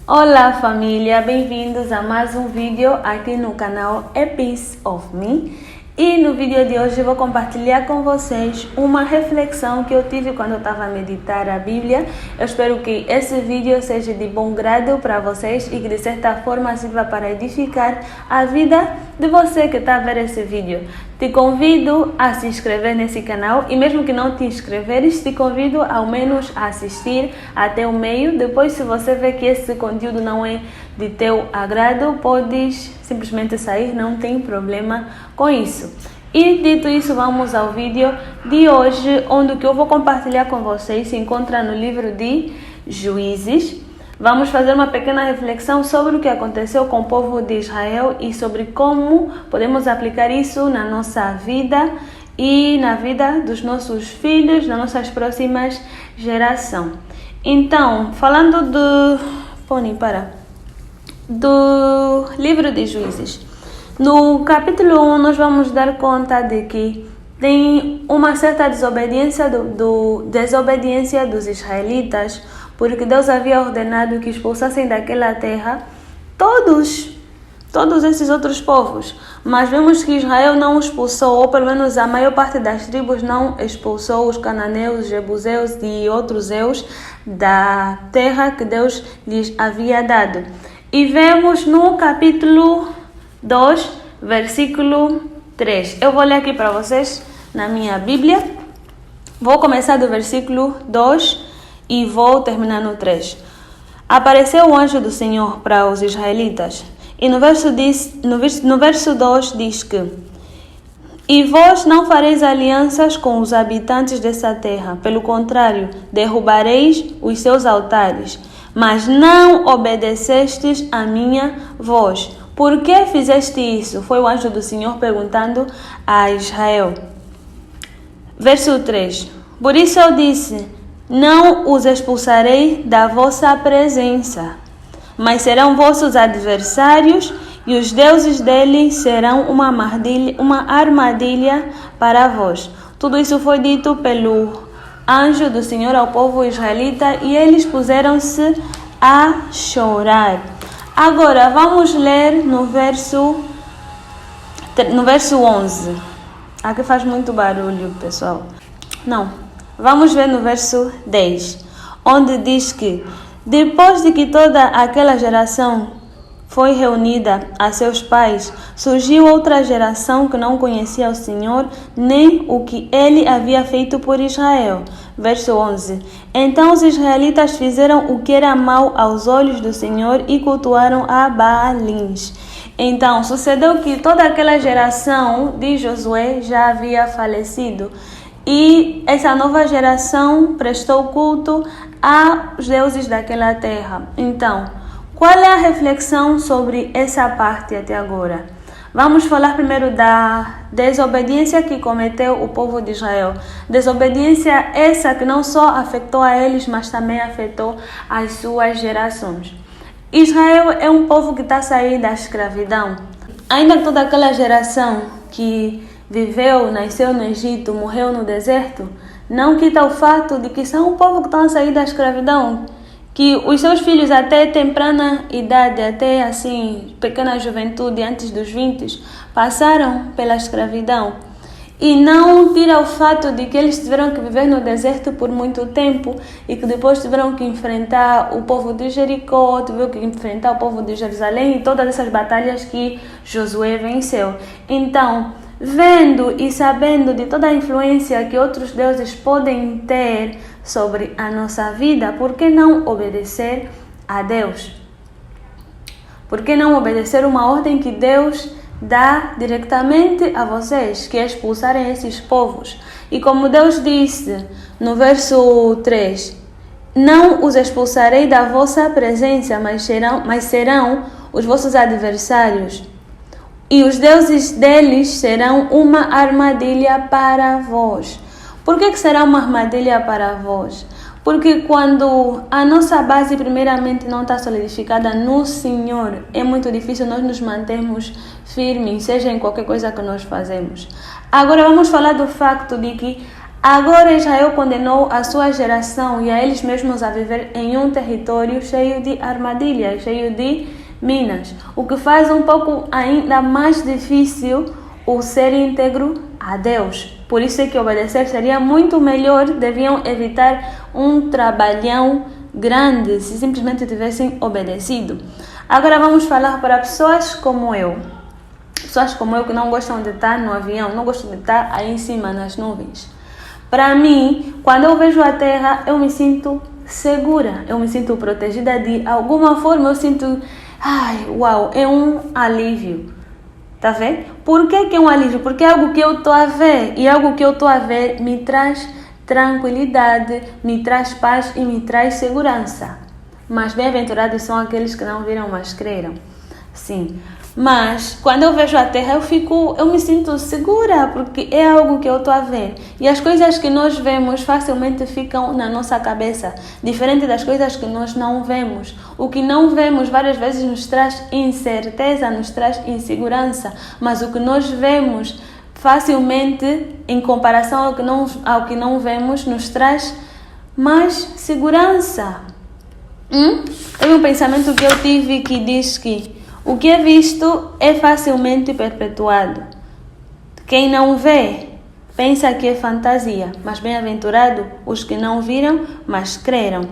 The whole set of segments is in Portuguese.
Olá família, bem-vindos a mais um vídeo aqui no canal A Piece of Me. E no vídeo de hoje eu vou compartilhar com vocês uma reflexão que eu tive quando eu estava a meditar a Bíblia. Eu espero que esse vídeo seja de bom grado para vocês e que de certa forma sirva para edificar a vida de você que está a ver esse vídeo. Te convido a se inscrever nesse canal e mesmo que não te inscreveres, te convido ao menos a assistir até o meio. Depois, se você vê que esse conteúdo não é de teu agrado, podes simplesmente sair, não tem problema com isso. E dito isso, vamos ao vídeo de hoje, onde o que eu vou compartilhar com vocês se encontra no livro de Juízes. Vamos fazer uma pequena reflexão sobre o que aconteceu com o povo de Israel e sobre como podemos aplicar isso na nossa vida e na vida dos nossos filhos, nas nossas próximas gerações. Então, falando do livro de Juízes. No capítulo 1, nós vamos dar conta de que tem uma certa desobediência dos israelitas, porque Deus havia ordenado que expulsassem daquela terra todos esses outros povos. Mas vemos que Israel não expulsou, ou pelo menos a maior parte das tribos não expulsou os cananeus, os jebuseus e outros eus da terra que Deus lhes havia dado. E vemos no capítulo 2, versículo 3. Eu vou ler aqui para vocês na minha Bíblia. Vou começar do versículo 2 e vou terminar no 3. Apareceu o anjo do Senhor para os israelitas. E no verso 2 diz que: E vós não fareis alianças com os habitantes dessa terra. Pelo contrário, derrubareis os seus altares. Mas não obedecestes a minha voz. Por que fizeste isso? Foi o anjo do Senhor perguntando a Israel. Verso 3. Por isso eu disse: não os expulsarei da vossa presença, mas serão vossos adversários, e os deuses deles serão uma armadilha para vós. Tudo isso foi dito pelo anjo do Senhor ao povo israelita, e eles puseram-se a chorar. Agora vamos ler no verso 11. Aqui faz muito barulho, pessoal. Vamos ver no verso 10, onde diz que depois de que toda aquela geração foi reunida a seus pais, surgiu outra geração que não conhecia o Senhor, nem o que ele havia feito por Israel. Verso 11. Então os israelitas fizeram o que era mau aos olhos do Senhor e cultuaram a Baalins. Então sucedeu que toda aquela geração de Josué já havia falecido. E essa nova geração prestou culto aos deuses daquela terra. Então, qual é a reflexão sobre essa parte até agora? Vamos falar primeiro da desobediência que cometeu o povo de Israel. Desobediência essa que não só afetou a eles, mas também afetou as suas gerações. Israel é um povo que está a sair da escravidão. Ainda que toda aquela geração que viveu, nasceu no Egito, morreu no deserto, não quita o fato de que são um povo que estão a sair da escravidão, que os seus filhos até temprana idade, até assim, pequena juventude, antes dos 20, passaram pela escravidão. E não tira o fato de que eles tiveram que viver no deserto por muito tempo e que depois tiveram que enfrentar o povo de Jericó, tiveram que enfrentar o povo de Jerusalém e todas essas batalhas que Josué venceu. Então, vendo e sabendo de toda a influência que outros deuses podem ter sobre a nossa vida, por que não obedecer a Deus? Por que não obedecer uma ordem que Deus dá diretamente a vocês, que é expulsarem esses povos? E como Deus disse no verso 3, não os expulsarei da vossa presença, mas serão os vossos adversários. E os deuses deles serão uma armadilha para vós. Por que será uma armadilha para vós? Porque quando a nossa base primeiramente não está solidificada no Senhor, é muito difícil nós nos mantermos firmes, seja em qualquer coisa que nós fazemos. Agora vamos falar do facto de que Agora Israel condenou a sua geração e a eles mesmos a viver em um território cheio de armadilhas, cheio de minas, o que faz um pouco ainda mais difícil o ser íntegro a Deus. Por isso é que obedecer seria muito melhor, deviam evitar um trabalhão grande se simplesmente tivessem obedecido. Agora vamos falar para pessoas como eu. Pessoas como eu que não gostam de estar no avião, não gostam de estar aí em cima nas nuvens. Para mim, quando eu vejo a terra, eu me sinto segura, eu me sinto protegida de alguma forma, eu sinto, uau, é um alívio. Tá vendo? Por que é um alívio? Porque é algo que eu estou a ver, e algo que eu estou a ver me traz tranquilidade, me traz paz e me traz segurança. Mas bem-aventurados são aqueles que não viram, mas creram. Sim. Mas quando eu vejo a terra, eu me sinto segura, porque é algo que eu estou a ver. E as coisas que nós vemos facilmente ficam na nossa cabeça, diferente das coisas que nós não vemos. O que não vemos várias vezes nos traz incerteza, nos traz insegurança, mas o que nós vemos facilmente, em comparação ao que não vemos, nos traz mais segurança. Teve um pensamento que eu tive que diz que o que é visto é facilmente perpetuado. Quem não vê, pensa que é fantasia, mas bem-aventurado os que não viram, mas creram.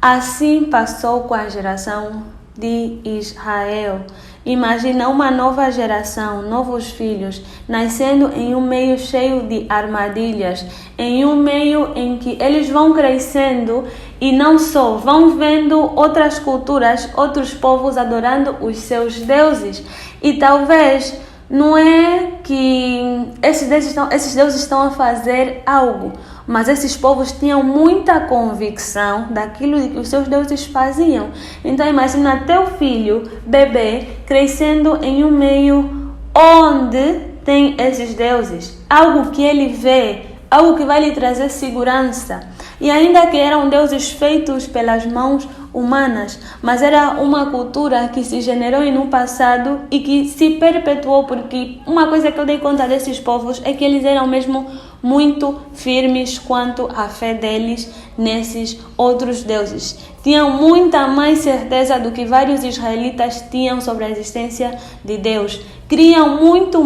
Assim passou com a geração de Israel. Imagina uma nova geração, novos filhos, nascendo em um meio cheio de armadilhas, em um meio em que eles vão crescendo e não só, vão vendo outras culturas, outros povos adorando os seus deuses. E talvez não é que esses deuses estão a fazer algo, mas esses povos tinham muita convicção daquilo que os seus deuses faziam. Então imagina teu filho, bebê, crescendo em um meio onde tem esses deuses. Algo que ele vê, algo que vai lhe trazer segurança. E ainda que eram deuses feitos pelas mãos humanas, mas era uma cultura que se generou no passado e que se perpetuou, porque uma coisa que eu dei conta desses povos é que eles eram mesmo muito firmes quanto à fé deles nesses outros deuses. Tinham muita mais certeza do que vários israelitas tinham sobre a existência de Deus. Tinham muita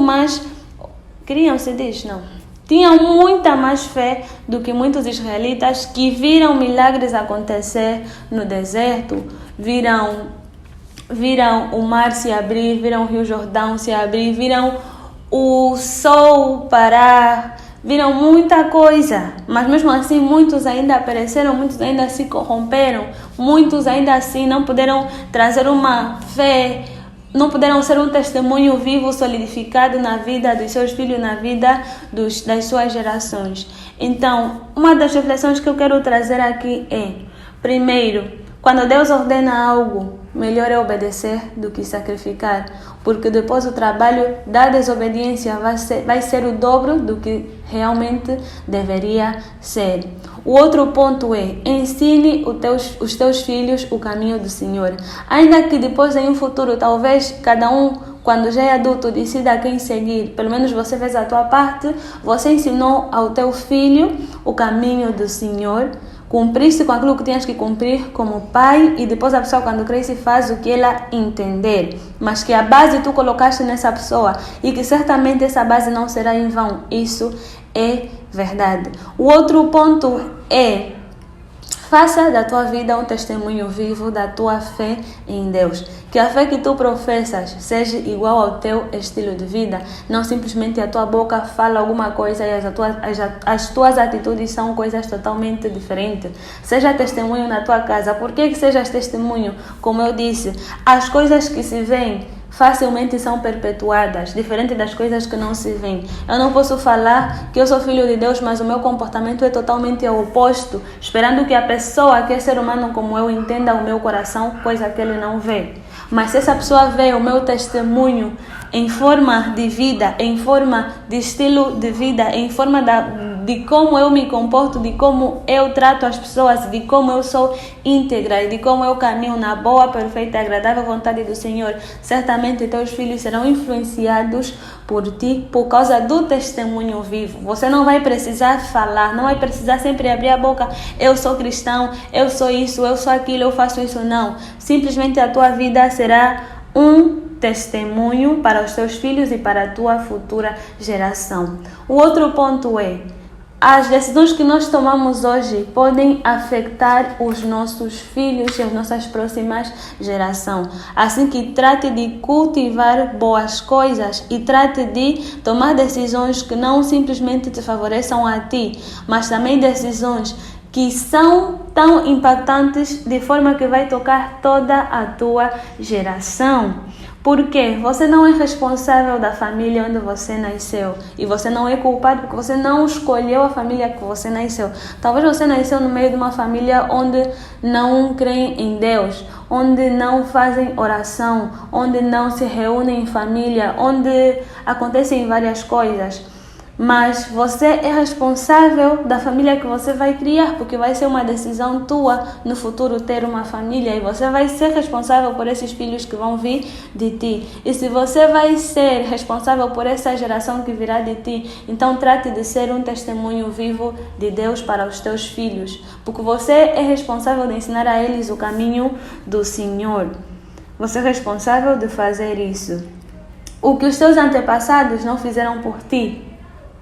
mais fé do que muitos israelitas que viram milagres acontecer no deserto, viram o mar se abrir, viram o Rio Jordão se abrir, viram o sol parar, viram muita coisa, mas mesmo assim muitos ainda pereceram, muitos ainda se corromperam, muitos ainda assim não puderam trazer uma fé, não puderam ser um testemunho vivo, solidificado na vida dos seus filhos, na vida das suas gerações. Então, uma das reflexões que eu quero trazer aqui é, primeiro, quando Deus ordena algo, melhor é obedecer do que sacrificar, porque depois o trabalho da desobediência vai ser o dobro do que realmente deveria ser. O outro ponto é, ensine os teus filhos o caminho do Senhor. Ainda que depois em um futuro, talvez cada um, quando já é adulto, decida quem seguir, pelo menos você fez a tua parte, você ensinou ao teu filho o caminho do Senhor, cumpriste com aquilo que tinhas que cumprir como pai, e depois a pessoa quando cresce faz o que ela entender, mas que a base tu colocaste nessa pessoa e que certamente essa base não será em vão. Isso é verdade. O outro ponto é, faça da tua vida um testemunho vivo da tua fé em Deus. Que a fé que tu professas seja igual ao teu estilo de vida. Não simplesmente a tua boca fala alguma coisa e as tuas atitudes são coisas totalmente diferentes. Seja testemunho na tua casa. Por que sejas testemunho? Como eu disse, as coisas que se veem facilmente são perpetuadas, diferente das coisas que não se veem. Eu não posso falar que eu sou filho de Deus, mas o meu comportamento é totalmente oposto, esperando que a pessoa que é ser humano como eu entenda o meu coração, coisa que ele não vê. Mas se essa pessoa vê o meu testemunho em forma de vida, em forma de estilo de vida, em forma de de como eu me comporto, de como eu trato as pessoas, de como eu sou íntegra e de como eu caminho na boa, perfeita e agradável vontade do Senhor, certamente teus filhos serão influenciados por ti por causa do testemunho vivo. Você não vai precisar falar, não vai precisar sempre abrir a boca, eu sou cristão, eu sou isso, eu sou aquilo, eu faço isso, não. Simplesmente a tua vida será um testemunho para os teus filhos e para a tua futura geração. O outro ponto é: as decisões que nós tomamos hoje podem afetar os nossos filhos e as nossas próximas gerações. Assim que trate de cultivar boas coisas e trate de tomar decisões que não simplesmente te favoreçam a ti, mas também decisões que são tão impactantes de forma que vai tocar toda a tua geração. Porque você não é responsável da família onde você nasceu. E você não é culpado porque você não escolheu a família que você nasceu. Talvez você nasceu no meio de uma família onde não creem em Deus, onde não fazem oração, onde não se reúnem em família, onde acontecem várias coisas. Mas você é responsável da família que você vai criar, porque vai ser uma decisão tua no futuro ter uma família e você vai ser responsável por esses filhos que vão vir de ti. E se você vai ser responsável por essa geração que virá de ti, então trate de ser um testemunho vivo de Deus para os teus filhos, porque você é responsável de ensinar a eles o caminho do Senhor. Você é responsável de fazer isso. O que os teus antepassados não fizeram por ti,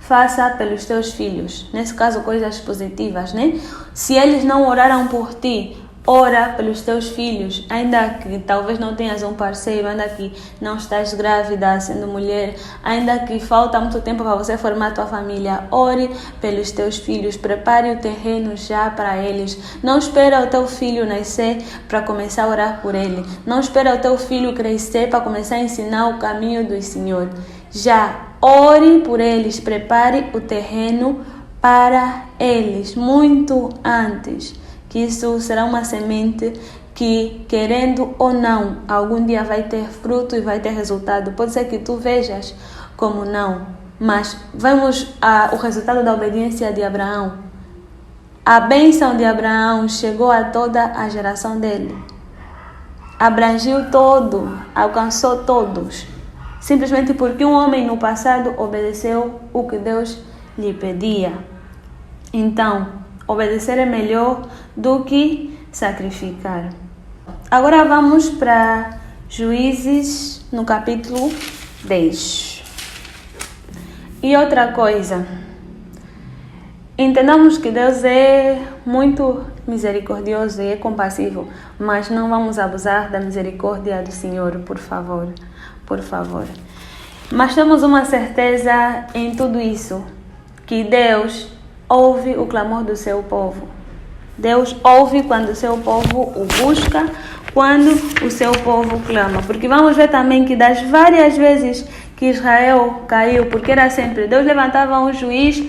faça pelos teus filhos. Nesse caso, coisas positivas, né? Se eles não oraram por ti, ora pelos teus filhos. Ainda que talvez não tenhas um parceiro, ainda que não estás grávida, sendo mulher, ainda que falta muito tempo para você formar tua família, ore pelos teus filhos. Prepare o terreno já para eles. Não espera o teu filho nascer para começar a orar por ele. Não espera o teu filho crescer para começar a ensinar o caminho do Senhor. Já ore por eles, prepare o terreno para eles, muito antes, que isso será uma semente que, querendo ou não, algum dia vai ter fruto e vai ter resultado. Pode ser que tu vejas como não, mas vamos ao resultado da obediência de Abraão. A bênção de Abraão chegou a toda a geração dele, abrangiu todo, alcançou todos. Simplesmente porque um homem no passado obedeceu o que Deus lhe pedia. Então, obedecer é melhor do que sacrificar. Agora vamos para Juízes, no capítulo 10. E outra coisa, entendamos que Deus é muito misericordioso e é compassivo, mas não vamos abusar da misericórdia do Senhor, por favor. Por favor. Mas temos uma certeza em tudo isso, que Deus ouve o clamor do seu povo. Deus ouve quando o seu povo o busca, quando o seu povo clama. Porque vamos ver também que das várias vezes que Israel caiu, porque era sempre Deus levantava um juiz,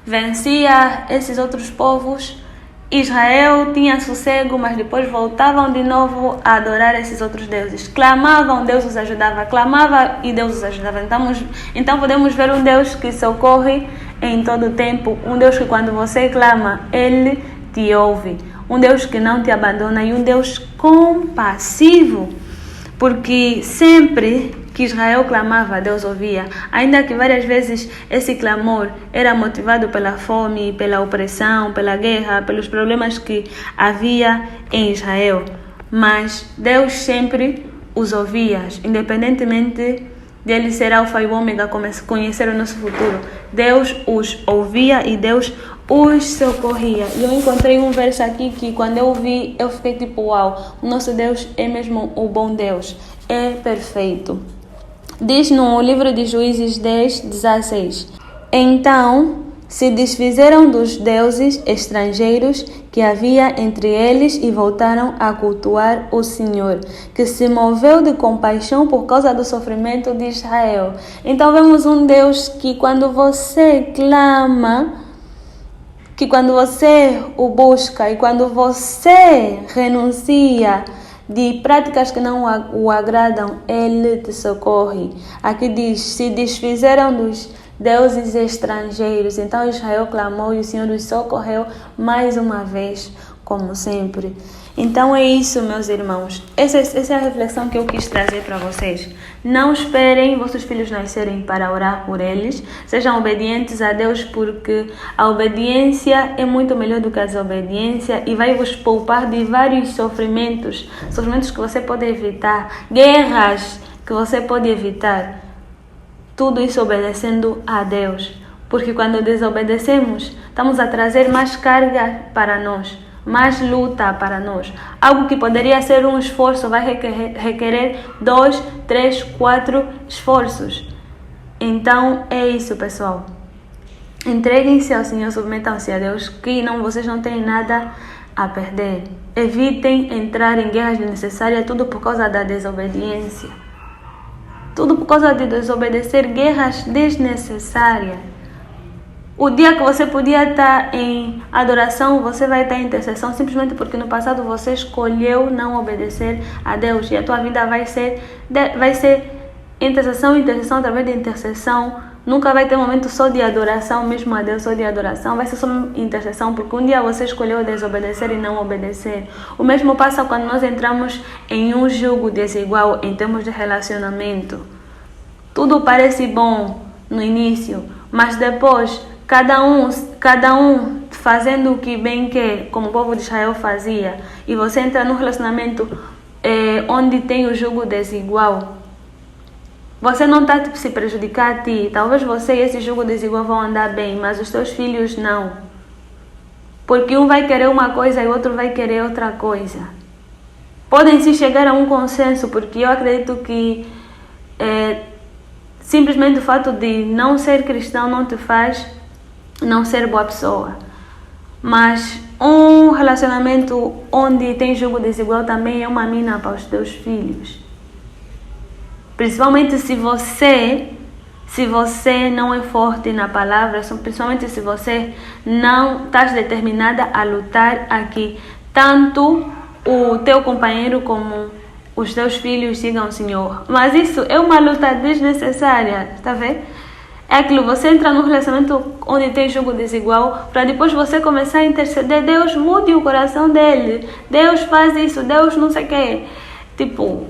vencia esses outros povos, Israel tinha sossego, mas depois voltavam de novo a adorar esses outros deuses. Clamavam, Deus os ajudava. Clamava e Deus os ajudava. Então podemos ver um Deus que socorre em todo o tempo. Um Deus que quando você clama, Ele te ouve. Um Deus que não te abandona e um Deus compassivo. Porque sempre que Israel clamava, Deus ouvia. Ainda que várias vezes esse clamor era motivado pela fome, pela opressão, pela guerra, pelos problemas que havia em Israel. Mas Deus sempre os ouvia, independentemente de Ele ser alfa e ômega, conhecer o nosso futuro. Deus os ouvia e Deus os socorria. E eu encontrei um verso aqui que quando eu vi, eu fiquei tipo, uau, o nosso Deus é mesmo o bom Deus, é perfeito. Diz no livro de Juízes 10:16. Então se desfizeram dos deuses estrangeiros que havia entre eles e voltaram a cultuar o Senhor, que se moveu de compaixão por causa do sofrimento de Israel. Então vemos um Deus que quando você clama, que quando você o busca e quando você renuncia de práticas que não o agradam, Ele te socorre. Aqui diz, se desfizeram dos deuses estrangeiros. Então Israel clamou e o Senhor os socorreu mais uma vez, como sempre. Então é isso, meus irmãos. Essa é a reflexão que eu quis trazer para vocês. Não esperem vossos filhos nascerem para orar por eles. Sejam obedientes a Deus, porque a obediência é muito melhor do que a desobediência e vai vos poupar de vários sofrimentos. Sofrimentos que você pode evitar, guerras que você pode evitar. Tudo isso obedecendo a Deus. Porque quando desobedecemos, estamos a trazer mais carga para nós. Mais luta para nós. Algo que poderia ser um esforço vai requerer 2, 3, 4 esforços. Então é isso, pessoal. Entreguem-se ao Senhor, submetam-se a Deus, que vocês não têm nada a perder. Evitem entrar em guerras desnecessárias, tudo por causa da desobediência. Tudo por causa de desobedecer, guerras desnecessárias. O dia que você podia estar em adoração, você vai estar em intercessão, simplesmente porque no passado você escolheu não obedecer a Deus. E a tua vida vai ser intercessão através de intercessão. Nunca vai ter um momento só de adoração, mesmo a Deus, só de adoração. Vai ser só intercessão, porque um dia você escolheu desobedecer e não obedecer. O mesmo passa quando nós entramos em um jugo desigual em termos de relacionamento. Tudo parece bom no início, mas depois cada um fazendo o que bem quer, como o povo de Israel fazia, e você entra num relacionamento onde tem o jugo desigual, você não está a se prejudicar a ti. Talvez você e esse jugo desigual vão andar bem, mas os teus filhos não. Porque um vai querer uma coisa e o outro vai querer outra coisa. Podem se chegar a um consenso, porque eu acredito que simplesmente o fato de não ser cristão não te faz não ser boa pessoa. Mas um relacionamento onde tem jugo desigual também é uma mina para os teus filhos. Principalmente se você não é forte na palavra, principalmente se você não está determinada a lutar aqui, tanto o teu companheiro como os teus filhos sigam o Senhor. Mas isso é uma luta desnecessária, está vendo? É aquilo, você entra num relacionamento onde tem jugo desigual, para depois você começar a interceder. Deus, mude o coração dele. Deus faz isso, Deus não sei o quê. Tipo,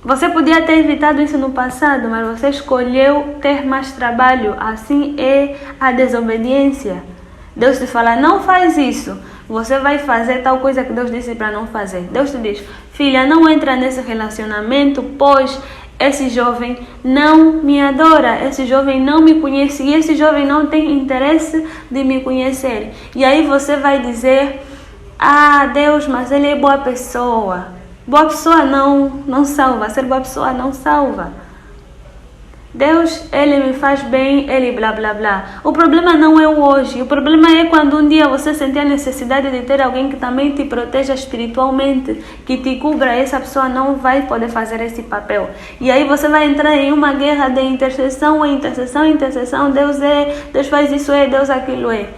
você podia ter evitado isso no passado, mas você escolheu ter mais trabalho. Assim é a desobediência. Deus te fala, não faz isso. Você vai fazer tal coisa que Deus disse para não fazer. Deus te diz, filha, não entra nesse relacionamento, pois esse jovem não me adora, esse jovem não me conhece e esse jovem não tem interesse de me conhecer. E aí você vai dizer, Deus, mas ele é boa pessoa. Boa pessoa não salva, ser boa pessoa não salva. Deus, ele me faz bem, ele blá blá blá. O problema não é o hoje, o problema é quando um dia você sentir a necessidade de ter alguém que também te proteja espiritualmente, que te cubra, essa pessoa não vai poder fazer esse papel. E aí você vai entrar em uma guerra de intercessão, Deus faz isso, Deus aquilo é.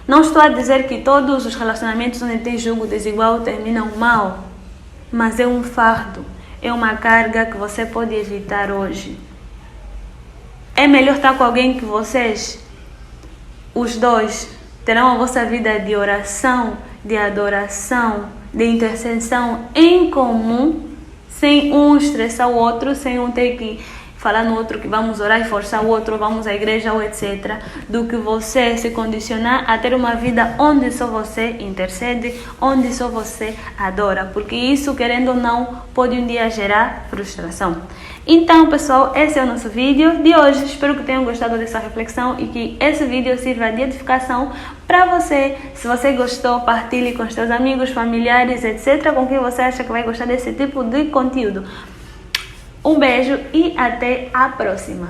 Não estou a dizer que todos os relacionamentos onde tem jugo desigual terminam mal, mas é um fardo, é uma carga que você pode evitar hoje. É melhor estar com alguém que vocês, os dois, terão a vossa vida de oração, de adoração, de intercessão em comum, sem um estressar o outro, sem um ter que falar no outro que vamos orar e forçar o outro, vamos à igreja ou etc. Do que você se condicionar a ter uma vida onde só você intercede, onde só você adora. Porque isso, querendo ou não, pode um dia gerar frustração. Então, pessoal, esse é o nosso vídeo de hoje. Espero que tenham gostado dessa reflexão e que esse vídeo sirva de edificação para você. Se você gostou, partilhe com os seus amigos, familiares, etc. com quem você acha que vai gostar desse tipo de conteúdo. Um beijo e até a próxima!